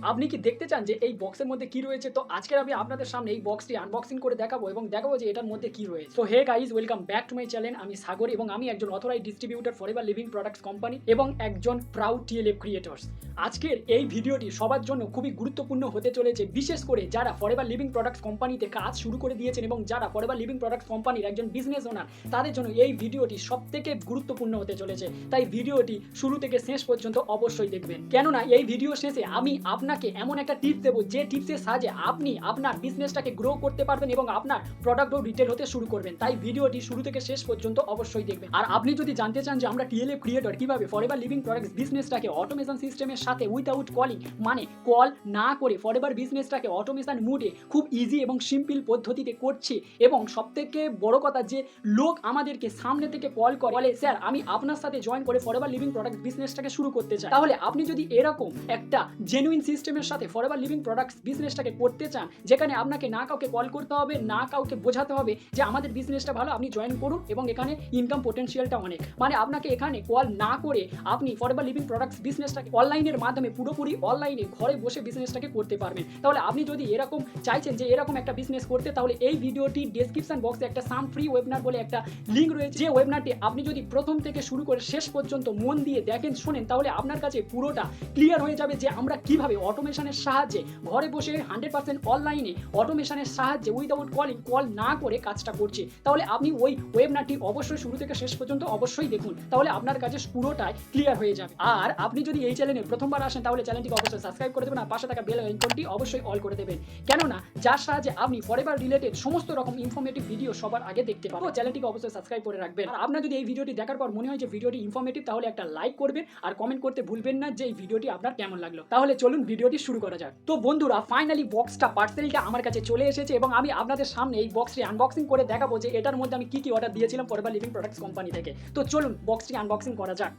আপনি কি দেখতে চান যে এই বক্সের মধ্যে কি রয়েছে? তো আজকে আমি আপনাদের সামনে এই বক্সটি আনবক্সিং করে দেখাবো এবং দেখাবো যে এটার মধ্যে কি রয়েছে। So hey guys, welcome back to my channel. আমি সাগর এবং আমি একজন authorised distributor Forever Living Products company এবং একজন প্রাউড টিএলএফ ক্রিয়েটরস। আজকের এই ভিডিওটি সবার জন্য খুবই গুরুত্বপূর্ণ হতে চলেছে, বিশেষ করে যারা ফরএভার লিভিং প্রোডাক্টস কোম্পানিতে কাজ শুরু করে দিয়েছেন এবং যারা ফরএভার লিভিং প্রোডাক্টস কোম্পানির একজন বিজনেস ওনার, তাদের জন্য এই ভিডিওটি সবথেকে গুরুত্বপূর্ণ হতে চলেছে। তাই ভিডিওটি শুরু থেকে শেষ পর্যন্ত অবশ্যই দেখবেন, কেননা এই ভিডিও শেষে আমি আপনাকে এমন একটা টিপস দেবো যে টিপসের সাহায্যে আপনি আপনার বিজনেসটাকে গ্রো করতে পারবেন এবং আপনার প্রোডাক্টও রিটেল হতে শুরু করবেন। তাই ভিডিওটি শুরু থেকে শেষ পর্যন্ত অবশ্যই দেখবেন। আর আপনি যদি জানতে চান যে আমরা টিএলএফ ক্রিয়েটর কিভাবে ফরএভার লিভিং প্রোডাক্টস বিজনেসটাকে অটোমেশন সিস্টেমের সাথে উইদাউট কলিং, মানে কল না করে ফরএভার বিজনেসটাকে অটোমেশন মুডে খুব ইজি এবং সিম্পল পদ্ধতিতে করছি, এবং সবথেকে বড় কথা যে লোক আমাদেরকে সামনে থেকে কল করে বলে, স্যার আমি আপনার সাথে জয়েন করে ফরএভার লিভিং প্রোডাক্টস বিজনেসটাকে শুরু করতে চাই। তাহলে আপনি যদি এরকম একটা জেনুইন সিস্টেমের সাথে ফরএভার লিভিং প্রোডাক্টস বিজনেসটাকে করতে চান, যেখানে আপনাকে না কাউকে কল করতে হবে, না কাউকে বোঝাতে হবে যে আমাদের বিজনেসটা ভালো, আপনি জয়েন করুন এবং এখানে ইনকাম পোটেনশিয়ালটা অনেক, মানে আপনাকে এখানে কল না করে আপনি ফরএভার লিভিং প্রোডাক্টস বিজনেসটাকে অনলাইনের মাধ্যমে পুরোপুরি অনলাইনে ঘরে বসে বিজনেসটাকে করতে পারবেন। তাহলে আপনি যদি এরকম চাইছেন যে এরকম একটা বিজনেস করতে, তাহলে এই ভিডিওটি ডেসক্রিপশন বক্সে একটা সাম ফ্রি ওয়েবিনার বলে একটা লিঙ্ক রয়েছে, যে ওয়েবিনারটি আপনি যদি প্রথম থেকে শুরু করে শেষ পর্যন্ত মন দিয়ে দেখেন, শোনেন, তাহলে আপনার কাছে পুরোটা ক্লিয়ার হয়ে যাবে যে আমরা কিভাবে অটোমেশনের সাহায্যে ঘরে বসে 100% অনলাইনে অটোমেশনের সাহায্যে উইদাউট কলিং, কল না করে কাজটা করছি। তাহলে আপনি ওই ওয়েবিনারটি অবশ্যই শুরু থেকে শেষ পর্যন্ত অবশ্যই দেখুন, তাহলে আপনার কাছে পুরোটাই ক্লিয়ার হয়ে যাবে। আর আপনি যদি এই চ্যানেলে প্রথমবার আসেন, তাহলে চ্যানেলটিকে অবশ্যই সাবস্ক্রাইব করে দেবেন আর পাশে থাকা বেল আইকনটি অবশ্যই অল করে দেবেন, কেননা যার সাহায্যে আপনি ফরএভার রিলেটেড সমস্ত রকম ইনফরমেটিভ ভিডিও সবার আগে দেখতে পাবেন। তো চ্যানেলটিকে অবশ্যই সাবস্ক্রাইব করে রাখবেন। আর আপনার যদি এই ভিডিওটি দেখার পর মনে হয় যে ভিডিওটি ইনফরমেটিভ, তাহলে একটা লাইক করবেন আর কমেন্ট করতে ভুলবেন না যে এই ভিডিওটি আপনার কেমন লাগলো। তাহলে চলুন ভিডিওটি শুরু করা যাক। তো বন্ধুরা, ফাইনালি বক্সটা, পার্সেলটা আমার কাছে চলে এসেছে এবং আমি আপনাদের সামনে এই বক্সটি আনবক্সিং করে দেখাবো যে এটার মধ্যে আমি কি কি অর্ডার দিয়েছিলাম ফরএভার লিভিং প্রোডাক্টস কোম্পানি থেকে। তো চলুন বক্সটি আনবক্সিং করা যাক।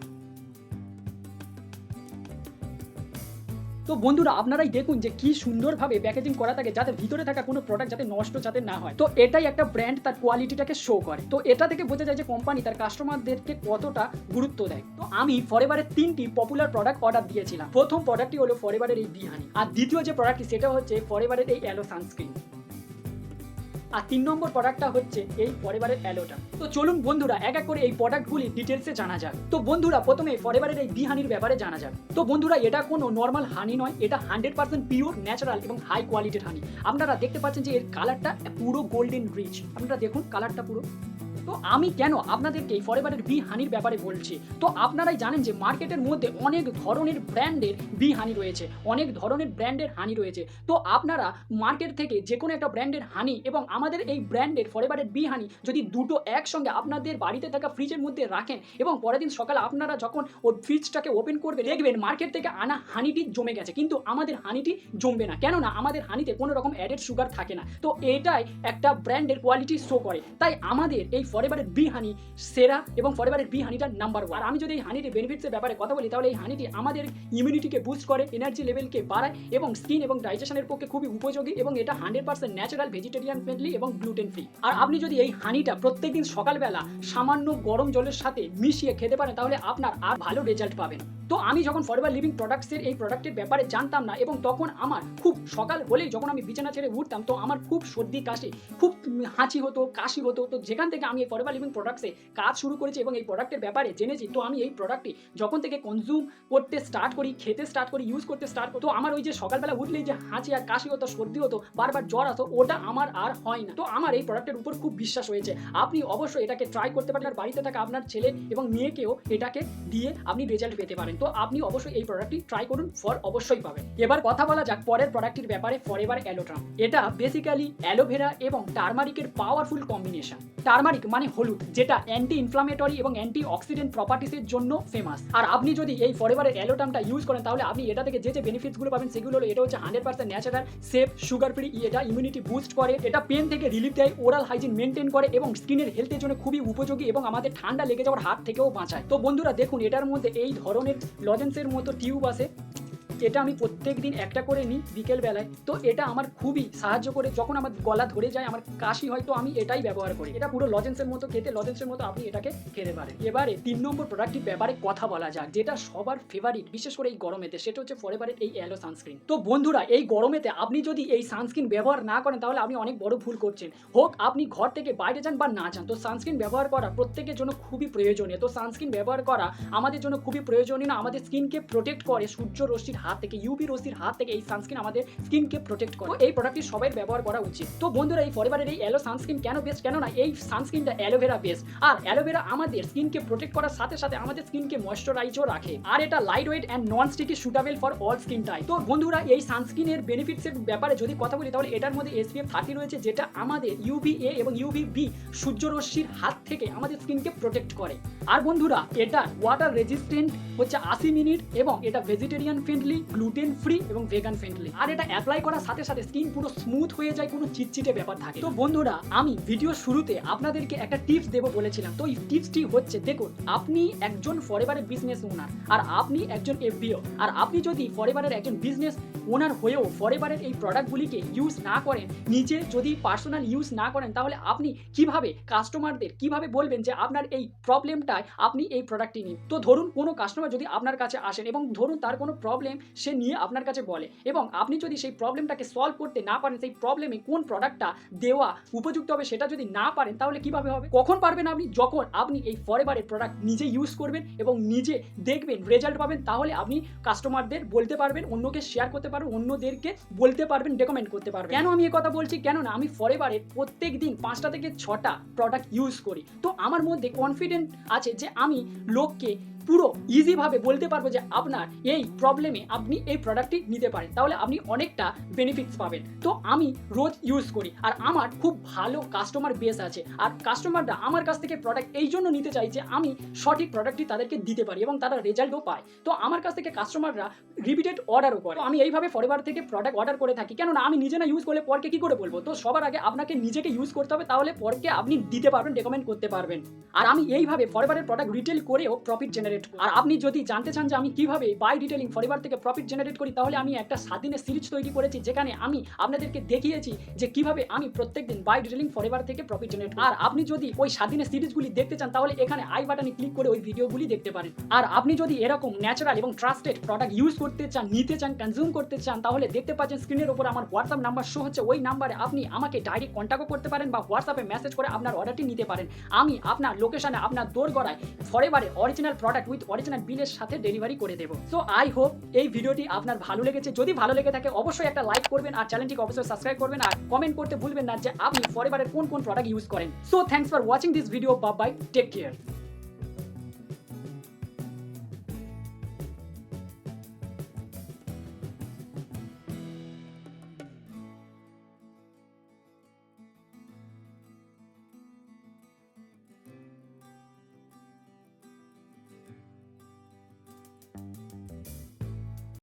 তো বন্ধুরা, আপনারাই দেখুন যে কি সুন্দরভাবে প্যাকেজিং করা থাকে, যাতে ভিতরে থাকা কোনো প্রোডাক্ট যাতে নষ্ট যাতে না হয়। তো এটাই একটা ব্র্যান্ড তার কোয়ালিটিটাকে শো করে। তো এটা থেকে বোঝা যায় যে কোম্পানি তার কাস্টমারদেরকে কতটা গুরুত্ব দেয়। তো আমি ফরএভারের 3টি পপুলার প্রোডাক্ট অর্ডার দিয়েছিলাম। প্রথম প্রোডাক্টটি হলো ফরএভারের এই বিহানি, আর দ্বিতীয় যে প্রোডাক্টটি সেটা হচ্ছে ফরএভারের এই অ্যালো সানস্ক্রিন, আর 3 নম্বর প্রোডাক্টটা হচ্ছে এই ফরএভারের অ্যালোটা। তো চলুন বন্ধুরা এক এক করে এই প্রোডাক্টগুলি ডিটেলসে জানা যাক। তো বন্ধুরা, প্রথমে ফরএভারের এই বিহানির ব্যাপারে জানা যাক। তো বন্ধুরা, এটা কোনো নর্মাল হানি নয়, এটা 100% পিওর, ন্যাচারাল এবং হাই কোয়ালিটির হানি। আপনারা দেখতে পাচ্ছেন যে এর কালারটা পুরো গোল্ডেন রিচ, আপনারা দেখুন কালারটা পুরো। তো আমি কেন আপনাদেরকে এই ফরএভারের বি হানির ব্যাপারে বলছি, তো আপনারাই জানেন যে মার্কেটের মধ্যে অনেক ধরনের ব্র্যান্ডের বি হানি রয়েছে, অনেক ধরনের ব্র্যান্ডের হানি রয়েছে। তো আপনারা মার্কেট থেকে যে কোনো একটা ব্র্যান্ডের হানি এবং আমাদের এই ব্র্যান্ডের ফরএভারের বি হানি যদি দুটো একসঙ্গে আপনাদের বাড়িতে থাকা ফ্রিজের মধ্যে রাখেন এবং পরের দিন সকালে আপনারা যখন ওই ফ্রিজটাকে ওপেন করবেন, দেখবেন মার্কেট থেকে আনা হানিটি জমে গেছে, কিন্তু আমাদের হানিটি জমবে না, কেননা আমাদের হানিতে কোনো রকম অ্যাডেড সুগার থাকে না। তো এটাই একটা ব্র্যান্ডের কোয়ালিটি শো করে। তাই আমাদের এই ফরএভারের বি হানি সেরা এবং ফরএভারের বি হানিটা নাম্বার 1। আর আমি যদি এই হানিটির বেনিফিটসের ব্যাপারে কথা বলি, তাহলে এই হানিটি আমাদের ইমিউনিটিকে বুস্ট করে, এনার্জি লেভেলকে বাড়ায় এবং স্কিন এবং ডাইজেশনের পক্ষে খুবই উপযোগী, এবং এটা 100% ন্যাচারাল, ভেজিটেরিয়ান ফ্রেন্ডলি এবং গ্লুটেন ফ্রি। আর আপনি যদি এই হানিটা প্রত্যেকদিন সকালবেলা সামান্য গরম জলের সাথে মিশিয়ে খেতে পারেন, তাহলে আপনার আর ভালো রেজাল্ট পাবেন। তো আমি যখন ফরএভার লিভিং প্রোডাক্টসের এই প্রোডাক্টের ব্যাপারে জানতাম না, এবং তখন আমার খুব সকাল হলেই যখন আমি বিছানা ছেড়ে উঠতাম, তো আমার খুব সর্দি কাশি, খুব হাঁচি হতো, কাশি হতো। তো যেখান থেকে আমি এই ফরএভার লিভিং প্রোডাক্টসে কাজ শুরু করেছি এবং এই প্রোডাক্টের ব্যাপারে জেনেছি, তো আমি এই প্রোডাক্টটি যখন থেকে কনজিউম করতে স্টার্ট করি, খেতে স্টার্ট করি, ইউজ করতে স্টার্ট করি, তো আমার ওই যে সকালবেলা উঠলেই যে হাঁচি আর কাশি হতো, সর্দি হতো, বারবার জ্বর আসতো, ওটা আমার আর হয় না। তো আমার এই প্রোডাক্টের উপর খুব বিশ্বাস হয়েছে। আপনি অবশ্যই এটাকে ট্রাই করতে পারেন, আর বাড়িতে থাকা আপনার ছেলে এবং মেয়েকেও এটাকে দিয়ে আপনি রেজাল্ট পেতে পারেন। তো আপনি অবশ্যই এই প্রোডাক্টটি ট্রাই করুন, ফল অবশ্যই পাবেন। এবার কথা বলা যাক পরের প্রোডাক্টটির ব্যাপারে, ফরএভার অ্যালোট্রাম। এটা বেসিক্যালি অ্যালোভেরা এবং টারমারিকের পাওয়ারফুল কম্বিনেশন। টারমারিক মানে হলুদ, যেটা অ্যান্টি ইনফ্লামেটরি এবং অ্যান্টি অক্সিডেন্ট প্রপার্টিসের জন্য ফেমাস। আর আপনি যদি এই ফরএভারের অ্যালোট্রামটা ইউজ করেন, তাহলে আপনি এটা থেকে যে বেনিফিটসগুলো পাবেন সেগুলো হলো, এটা হচ্ছে 100% ন্যাচারাল, সেফ, সুগার ফ্রি, এটা ইমিউনিটি বুস্ট করে, এটা পেন থেকে রিলিফ দেয়, ওরাল হাইজিন মেনটেন করে এবং স্কিনের হেলথের জন্য খুবই উপযোগী এবং আমাদের ঠান্ডা লেগে যাওয়ার হাত থেকেও বাঁচায়। তো বন্ধুরা দেখুন, এটার মধ্যে এই ধরনের লজেন্সের মতো টিউব আছে, এটা আমি প্রত্যেকদিন একটা করে নিই বিকেলবেলায়। তো এটা আমার খুবই সাহায্য করে, যখন আমার গলা ধরে যায়, আমার কাশি হয়, তো আমি এটাই ব্যবহার করি। এটা পুরো লজেন্সের মতো খেতে, লজেন্সের মতো আপনি এটাকে খেতে পারেন। এবারে 3 নম্বর প্রোডাক্টটির ব্যাপারে কথা বলা যাক, যেটা সবার ফেভারিট, বিশেষ করে এই গরমেতে, সেটা হচ্ছে ফরএভারের এই অ্যালো সানস্ক্রিন। তো বন্ধুরা, এই গরমেতে আপনি যদি এই সানস্ক্রিন ব্যবহার না করেন তাহলে আপনি অনেক বড় ভুল করছেন। হোক আপনি ঘর থেকে বাইরে যান বা না যান, তো সানস্ক্রিন ব্যবহার করা প্রত্যেকের জন্য খুবই প্রয়োজনীয়। তো সানস্ক্রিন ব্যবহার করা আমাদের জন্য খুবই প্রয়োজনীয়। না, আমাদের স্কিনকে প্রোটেক্ট করে সূর্য রশ্মির হাত থেকে, ইউভি রশ্মির হাত থেকে এই সানস্ক্রিন আমাদের স্কিনকে প্রোটেক্ট করে। এই প্রোডাক্টটি সবাই ব্যবহার করা উচিত। তো বন্ধুরা, এই ফরএভারের এই অ্যালো সানস্ক্রিন কেন বেস্ট, কেন না এই সানস্ক্রিনটা অ্যালোভেরা বেস্ট। আর অ্যালোভেরা আমাদের স্কিনকে প্রোটেক্ট করার সাথে সাথে আমাদের স্কিনকে ময়েশ্চারাইজও রাখে। আর এটা light weight and non sticky, suitable for all skin type. তো বন্ধুরা, এই সানস্ক্রিনের বেনিফিটসের ব্যাপারে যদি কথা বলি তাহলে এটার মধ্যে SPF 30 রয়েছে, যেটা আমাদের UVA এবং UVB সূর্যরশ্মির হাত থেকে আমাদের স্কিনকে প্রোটেক্ট করে। আর বন্ধুরা, এটা ওয়াটার রেজিস্ট্যান্ট হচ্ছে 80 মিনিট, এবং এটা ভেজিটেরিয়ান ফ্রেন্ডলি, গ্লুটেন ফ্রি এবং ভেগান ফ্রেন্ডলি। আর এটা অ্যাপ্লাই করার সাথে সাথে স্কিন পুরো স্মুথ হয়ে যায়, কোনো চিটচিটে ব্যাপার থাকে। তো বন্ধুরা, আমি ভিডিও শুরুতে আপনাদেরকে একটা টিপস দেবো বলেছিলাম। তো এই টিপসটি হচ্ছে, দেখুন, আপনি একজন ফরএভারের বিজনেস ওনার, আর আপনি একজন FBO, আর আপনি যদি ফরএভারের একজন বিজনেস ওনার হয়েও ফরএভারের এই প্রোডাক্টগুলিকে ইউজ না করেন, নিজে যদি পার্সোনাল ইউজ না করেন, তাহলে আপনি কিভাবে কাস্টমারদের কিভাবে বলবেন যে আপনার এই প্রবলেমটায় আপনি এই প্রোডাক্টটি নিন। তো ধরুন কোনো কাস্টমার যদি আপনার কাছে আসেন এবং ধরুন তার কোনো প্রবলেম সে নিয়ে আপনার কাছে বলে, এবং আপনি যদি সেই প্রবলেমটাকে সলভ করতে না পারেন, সেই প্রবলেমে কোন প্রোডাক্টটা দেওয়া উপযুক্ত হবে সেটা যদি না পারেন, তাহলে কিভাবে হবে? কখন পারবেন আপনি? যখন আপনি এই ফরএভারের প্রোডাক্ট নিজে ইউজ করবেন এবং নিজে দেখবেন, রেজাল্ট পাবেন, তাহলে আপনি কাস্টমারদের বলতে পারবেন, অন্যকে শেয়ার করতে পারবেন, অন্যদেরকে বলতে পারবেন, রেকমেন্ড করতে পারবেন। কেন আমি এই কথা বলছি? কেননা আমি ফরএভারের প্রত্যেক দিন 5টা থেকে 6টা প্রোডাক্ট ইউজ করি। তো আমার মধ্যে কনফিডেন্ট আছে যে আমি লোককে পুরো ইজিভাবে বলতে পারবো যে আপনার এই প্রবলেমে আপনি এই প্রোডাক্টটি নিতে পারেন, তাহলে আপনি অনেকটা বেনিফিটস পাবেন। তো আমি রোজ ইউজ করি, আর আমার খুব ভালো কাস্টমার বেস আছে, আর কাস্টমাররা আমার কাছ থেকে প্রোডাক্ট এই জন্য নিতে চাই যে আমি সঠিক প্রোডাক্টটি তাদেরকে দিতে পারি এবং তারা রেজাল্টও পায়। তো আমার কাছ থেকে কাস্টমাররা রিপিটেড অর্ডারও করে। আমি এইভাবে ফরএভার থেকে প্রোডাক্ট অর্ডার করে থাকি, কেননা আমি নিজে না ইউজ করলে পরকে কি করে বলবো? তো সবার আগে আপনাকে নিজেকে ইউজ করতে হবে, তাহলে পরকে আপনি দিতে পারবেন, রেকমেন্ড করতে পারবেন। আর আমি এইভাবে ফরএভারের প্রোডাক্ট রিটেল করেও প্রফিট জেনারেট। আর আপনি যদি জানতে চান যে আমি কিভাবে বাই রিটেলিং ফরএভার থেকে প্রফিট জেনারেট করি, তাহলে আমি একটা 7 দিনের সিরিজ তৈরি করেছি, যেখানে আমি আপনাদেরকে দেখিয়েছি যে কিভাবে আমি প্রত্যেকদিন বাই রিটেলিং ফরএভার থেকে প্রফিট জেনারেট। আর আপনি যদি ওই 7 দিনের সিরিজগুলি দেখতে চান, তাহলে এখানে আই বাটনে ক্লিক করে ওই ভিডিওগুলি দেখতে পারেন। আর আপনি যদি এরকম ন্যাচারাল এবং ট্রাস্টেড প্রোডাক্ট ইউজ করতে চান, নিতে চান, কনজিউম করতে চান, তাহলে দেখতে পাচ্ছেন স্ক্রিনের উপর আমার হোয়াটসঅ্যাপ নাম্বার শো হচ্ছে। ওই নাম্বারে আপনি আমাকে ডাইরেক্ট কন্ট্যাক্টও করতে পারেন বা হোয়াটসঅ্যাপে মেসেজ করে আপনার অর্ডারটি নিতে পারেন। আমি আপনার লোকেশনে, আপনার দোরগোড়ায় ফরএভারের অরিজিনাল প্রোডাক্ট উইথ অরিজিনাল বিলের সাথে ডেলিভারি করে দেবো। সো আই হোপ এই ভিডিওটি আপনার ভালো লেগেছে। যদি ভালো লেগে থাকে অবশ্যই একটা লাইক করবেন, আর চ্যানেলটিকে অবশ্যই সাবস্ক্রাইব করবেন, আর কমেন্ট করতে ভুলবেন না যে আপনি ফরএভারের কোন কোন প্রোডাক্ট ইউজ করেন। So thanks for watching this video. Bye bye, take care.